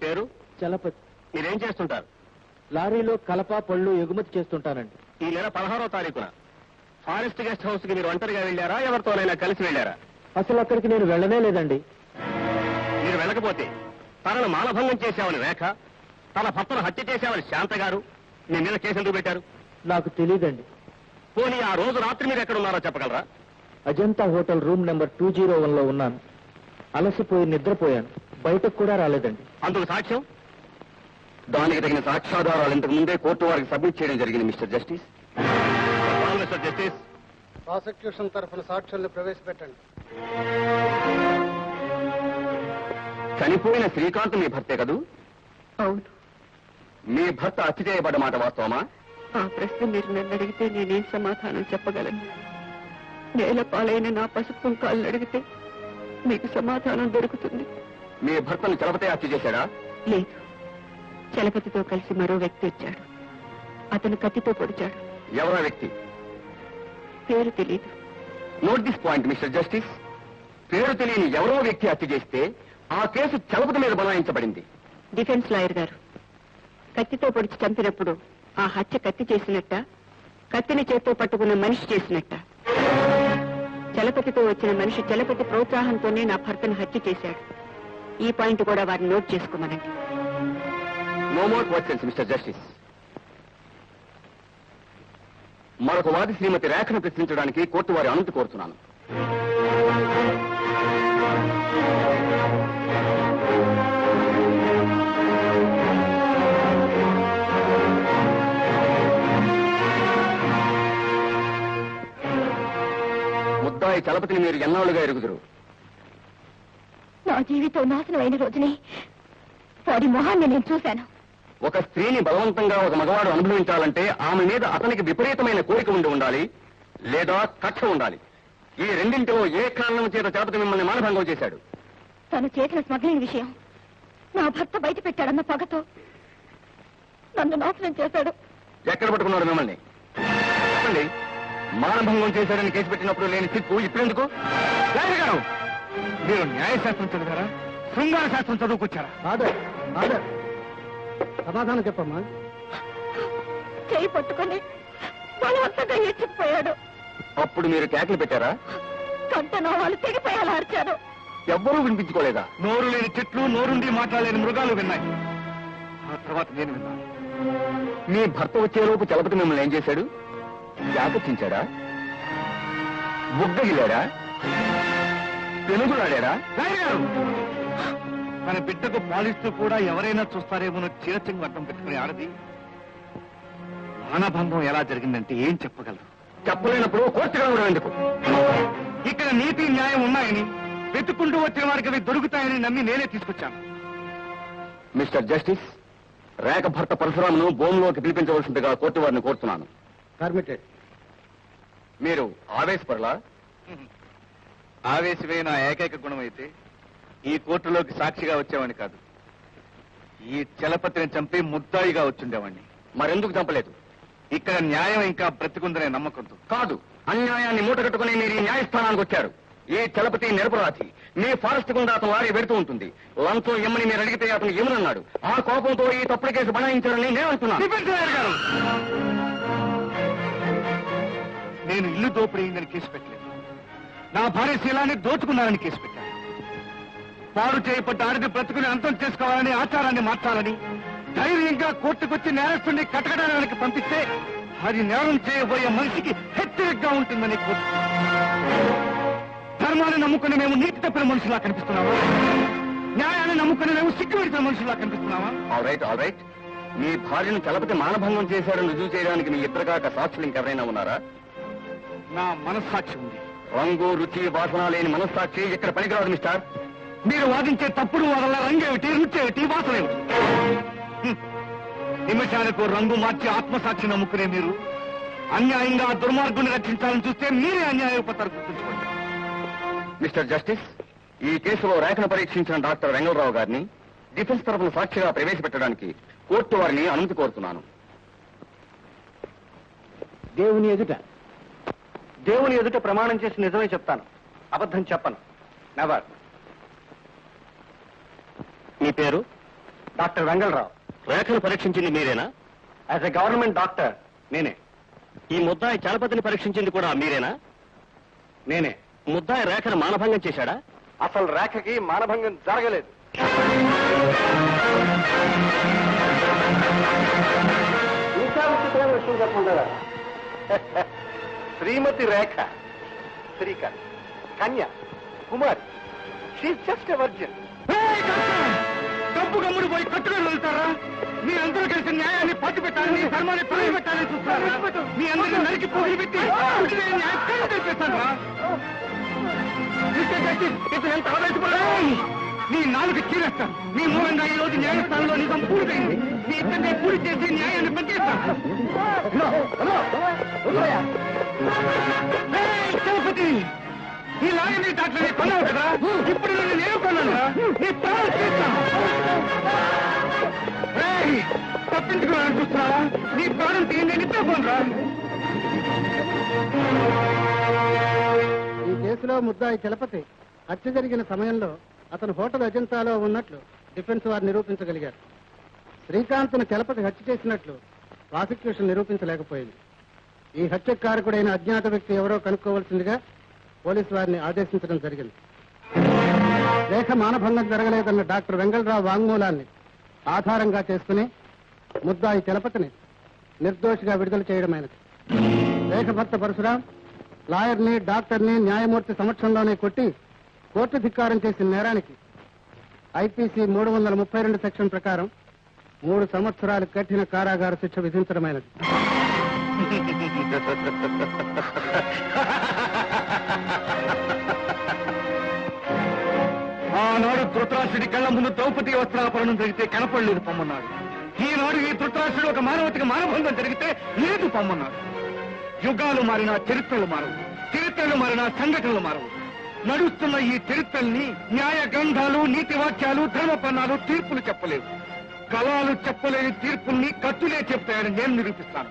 పేరు? చలపతి. మీరేం చేస్తుంటారు? లారీలో కలప పళ్ళు ఎగుమతి చేస్తుంటానండి. ఈ నెల 16వ తారీఖున ఫారెస్ట్ గెస్ట్ హౌస్ కి మీరు ఒంటరిగా వెళ్ళారా, ఎవరితోనైనా కలిసి వెళ్ళారా? అసలు అక్కడికి నేను వెళ్ళనే లేదండి. మీరు వెళ్ళకపోతే తనను మానభంగం చేశామని రేఖ, తన భర్తను హత్య చేశామని శాంత గారు మీ మీద కేసు ఎందుకు పెట్టారు? నాకు తెలియదండి. పోనీ ఆ రోజు రాత్రి మీరు ఎక్కడ ఉన్నారో చెప్పగలరా? అజంతా హోటల్ రూమ్ నెంబర్ 201లో ఉన్నాను. అలసిపోయి నిద్రపోయాను. బయటకు కూడా రాలేదండి. అందుకు సాక్ష్యం? దానికి తగిన సాక్ష్యాధారాలు ఇంతకు ముందే కోర్టు వారికి సబ్మిట్ చేయడం జరిగింది mister justice. Mister justice, prosecution తరఫున సాక్ష్యాలను ప్రవేశపెట్టండి. చనిపోయిన శ్రీకాంత్ మీ భర్తే కదూ? అవును. మీ భర్త హత్య చేయబడ్డ మాట వాస్తవమా? ఆ ప్రశ్న మీరు నన్ను అడిగితే నేనేం సమాధానం చెప్పగలను? నేల పాలైన నా పసుపు కుంకాలను అడిగితే మీకు సమాధానం దొరుకుతుంది. మీ భర్తను చలపతే హత్య చేశాడా? లేదు, చలపతితో కలిసి మరో వ్యక్తి వచ్చాడు. అతను కత్తితో పొడిచాడు. ఎవరా వ్యక్తి? పేరు తెలీదు. Note this point mister justice. పేరు తెలియని ఎవరో వ్యక్తి హత్య చేస్తే ఆ కేసు చలపతి మీద బనాయించబడింది. డిఫెన్స్ లాయర్ గారు, కత్తితో పొడిచి చంపినప్పుడు ఆ హత్య కత్తి చేసినట్ట, కత్తిని చేత్తో పట్టుకున్న మనిషి చేసినట్ట? చలపతితో వచ్చిన మనిషి చలపతి ప్రోత్సాహంతోనే నా భర్తను హత్య చేశాడు. ఈ పాయింట్ కూడా వారిని నోట్ చేసుకోమనండి. No more questions mister justice. మరొక వాది శ్రీమతి రేఖను ప్రశ్నించడానికి కోర్టు వారి అనుమతి కోరుతున్నాను. ముద్దాయి చలపతిని మీరు ఎన్నాళ్ళుగా ఎరుగుదురు? నా జీవితం నాశనం అయిన రోజుని వాడి మొహాన్ని నేను చూశాను. ఒక స్త్రీని బలవంతంగా ఒక మగవాడు అనుభవించాలంటే ఆమె మీద అతనికి విపరీతమైన కోరిక ఉండాలి, లేదా కక్ష ఉండాలి. ఈ రెండింటిలో ఏ కారణం చేత చలపతి మిమ్మల్ని మానభంగం చేశాడు? తను చేసిన స్మగ్లింగ్ విషయం నా భర్త బయట పెట్టాడన్న పగతో నన్ను నాశనం చేశాడు. ఎక్కడ పట్టుకున్నాడు మిమ్మల్ని? చెప్పండి. మానభంగం చేశాడని కేసు పెట్టినప్పుడు లేని సిక్కు ఇప్పుడెందుకు? మీరు న్యాయశాస్త్రం చదివారా? శృంగార శాస్త్రం చదువుకొచ్చారా? సమాధానం చెప్పమ్మా. చేయి పట్టుకుని బలవంతంగా ఎచ్చిపోయాడు. అప్పుడు మీరు కేకలు పెట్టారా? కంటనో వాళ్ళు తెగిపోయాలి అరిచారు. ఎవ్వరూ వినిపించుకోలేదా? నోరు లేని చెట్లు, నోరుండి మాట్లాడలేని మృగాలు విన్నాయి. ఆ తర్వాత నేను విన్నాను. మీ భర్త వచ్చేలోపు చలపతి మిమ్మల్ని ఏం చేశాడు? యాకచించాడా? బుగ్గగిలాడా? పెనుగులాడా? తన బిడ్డకు పాలిస్తూ కూడా ఎవరైనా చూస్తారేమో చీరచెంగు అడ్డం పెట్టుకుని ఆడది మానభంగం ఎలా జరిగిందంటే ఏం చెప్పగలరు? చెప్పలేనప్పుడు కోర్టుగా ఉండడం ఎందుకు? ఇక్కడ నీతి న్యాయం ఉన్నాయని, వెతుక్కుంటూ వచ్చిన వారికి అవి దొరుకుతాయని నమ్మి నేనే తీసుకొచ్చాను. మిస్టర్ జస్టిస్, రేఖ భర్త పరశురామును బోన్లోకి పిలిపించవలసిందిగా కోర్టు వారిని కోరుతున్నాను. మీరు ఆవేశపరలా? ఆవేశమే నా ఏకైక గుణం అయితే ఈ కోర్టులోకి సాక్షిగా వచ్చేవాడిని కాదు. ఈ చలపతిని చంపి ముద్దాయిగా వచ్చుండేవాడిని. మరెందుకు చంపలేదు? ఇక్కడ న్యాయం ఇంకా బ్రతికుందనే నమ్మకంతో. కాదు, అన్యాయాన్ని మూటగట్టుకుని మీరు ఈ న్యాయస్థానానికి వచ్చారు. ఈ చలపతి నిరపరాధి. మీ ఫారెస్ట్ గుండా అతను లారీ పెడుతూ ఉంటుంది. లంచం ఇమ్మని మీరు అడిగితే అతను ఏమన్నాడు? ఆ కోపంతో ఈ తప్పుడు కేసు బనాయించారని నేను అంటున్నాను. నేను ఇల్లు దోపిడీ అయిందని కేసు పెట్టలేదు. నా భార్య శీలాన్ని దోచుకున్నానని కేసు పెట్టాను. పాడు చేయబడ్డ ఆడిని బ్రతుకుని అంతం చేసుకోవాలని, ఆచారాన్ని మార్చాలని ధైర్యంగా కోర్టుకొచ్చి నేరస్తుని కటకడానికి పంపిస్తే అది నేరం చేయబోయే మనిషికి హెచ్చరికగా ఉంటుందని కోర్టు. ధర్మాన్ని నమ్ముకుని మేము నీతి తప్పిన మనుషులా కనిపిస్తున్నావా? న్యాయాన్ని నమ్ముకుని మేము సిగ్గుపెట్టిన మనుషులా కనిపిస్తున్నావా? All right. మీ భార్యను చలపతి మానభంగం చేశారని రుజువు చేయడానికి మీ ఇద్దరు కాక సాక్షులు ఇంకెవరైనా ఉన్నారా? నా మనస్సాక్షి ఉంది. రంగు, రుచి, వాసన లేని మనస్సాక్షి ఇక్కడ పనికిరాదు మిస్టర్. మీరు వాదించే తప్పుడు వాదన రంగేమిటి, రుచేమిటి, వాసన ఏమిటి? నిమిషానికి రంగు మార్చి ఆత్మసాక్షి నమ్ముకునే మీరు అన్యాయంగా దుర్మార్గుని రక్షించాలని చూస్తే మీరే అన్యాయపడతారు. గుర్తుంచుకోండి. మిస్టర్ జస్టిస్, ఈ కేసులో రేఖను పరీక్షించిన డాక్టర్ వెంగళరావు గారిని డిఫెన్స్ తరఫున సాక్షిగా ప్రవేశపెట్టడానికి కోర్టు వారిని అనుమతి కోరుతున్నాను. దేవుని ఎదుట ప్రమాణం చేసి నిజమే చెప్తాను, అబద్ధం చెప్పను. నెవర్. మీ పేరు? డాక్టర్ వెంగళరావు. రేఖను పరీక్షించింది మీరేనా? యాజ్ ఎ గవర్నమెంట్ డాక్టర్ నేనే. ఈ ముద్దాయి చలపతిని పరీక్షించింది కూడా మీరేనా? నేనే. ముద్దాయి రేఖను మానభంగం చేశాడా? అసలు రేఖకి మానభంగం జరగలేదు. ఇంకా విచిత్రమైన విషయం చెప్పకుండా శ్రీమతి రేఖ శ్రీకాంత్ కన్య కుమారి, షీఈ్ జస్ట్ ఎ వర్జిన్. డబ్బు గమ్ముడు పోయి కట్టుకొని వెళ్తారా? మీ అందరూ కలిసి న్యాయాన్ని పట్టు పెట్టాలని, ధర్మాన్ని పని పెట్టాలని చూస్తారా? మీ అందరినీ నరికి పోయి పెట్టి చేస్తారా? ఎంత ఆవేశపడాలి? నీ నాలుగు చీరేస్తాను. నీ మూలంగా ఈ రోజు న్యాయస్థానంలో నిజం పూర్తయింది. మీ ఇద్దరిని పూర్తి చేసి న్యాయాన్ని పనిచేస్తాను. చలపతి, ఈ లాయని డాక్టర్ కొన్నావు కదా, ఇప్పుడు నేను కొన్నాను. నీ ప్రాణం చేస్తాను. తప్పించుకోవాలని చూస్తున్నావా? నీ ప్రాణం తీయండి, నిద్రపోనరా. ఈ కేసులో ముద్దాయి చలపతి హత్య జరిగిన సమయంలో అతను హోటల్ అజంతాలో ఉన్నట్లు డిఫెన్స్ వారు నిరూపించగలిగారు. శ్రీకాంత్ను చలపతి హత్య చేసినట్లు ప్రాసిక్యూషన్ నిరూపించలేకపోయింది. ఈ హత్యకు కారకుడైన అజ్ఞాత వ్యక్తి ఎవరో కనుక్కోవలసిందిగా పోలీసు వారిని ఆదేశించడం జరిగింది. రేఖ మానభంగం జరగలేదన్న డాక్టర్ వెంగళరావు వాంగ్మూలాన్ని ఆధారంగా చేసుకుని ముద్దాయి చలపతిని నిర్దోషిగా విడుదల చేయడమైనది. రేఖ భర్త పరశురాం లాయర్ని, డాక్టర్ని న్యాయమూర్తి సమక్షంలోనే కొట్టి కోర్టు ధిక్కారం చేసిన నేరానికి ఐపీసీ 332 సెక్షన్ ప్రకారం 3 సంవత్సరాలు కఠిన కారాగార శిక్ష విధించడమైనది. ఆనాడు ధృతరాష్ట్రుడి కళ్ళ ముందు ద్రౌపది వస్త్రాపరణం జరిగితే కనపడలేదు పొమ్మన్నాడు. ఈనాడు ఈ ధృతరాష్ట్రుడు ఒక మానవతికి మానభంగం జరిగితే లేదు పొమ్మన్నాడు. యుగాలు మారినా చరిత్రలు మారవు, చరిత్రలు మారినా సంఘటనలు మారవు. నడుస్తున్న ఈ చరిత్రల్ని న్యాయ గ్రంథాలు, నీతి వాక్యాలు, ధర్మపన్నాలు తీర్పులు చెప్పలేవు. కళాలు చెప్పలేని తీర్పుల్ని కత్తులే చెప్తాయని నేను నిరూపిస్తాను.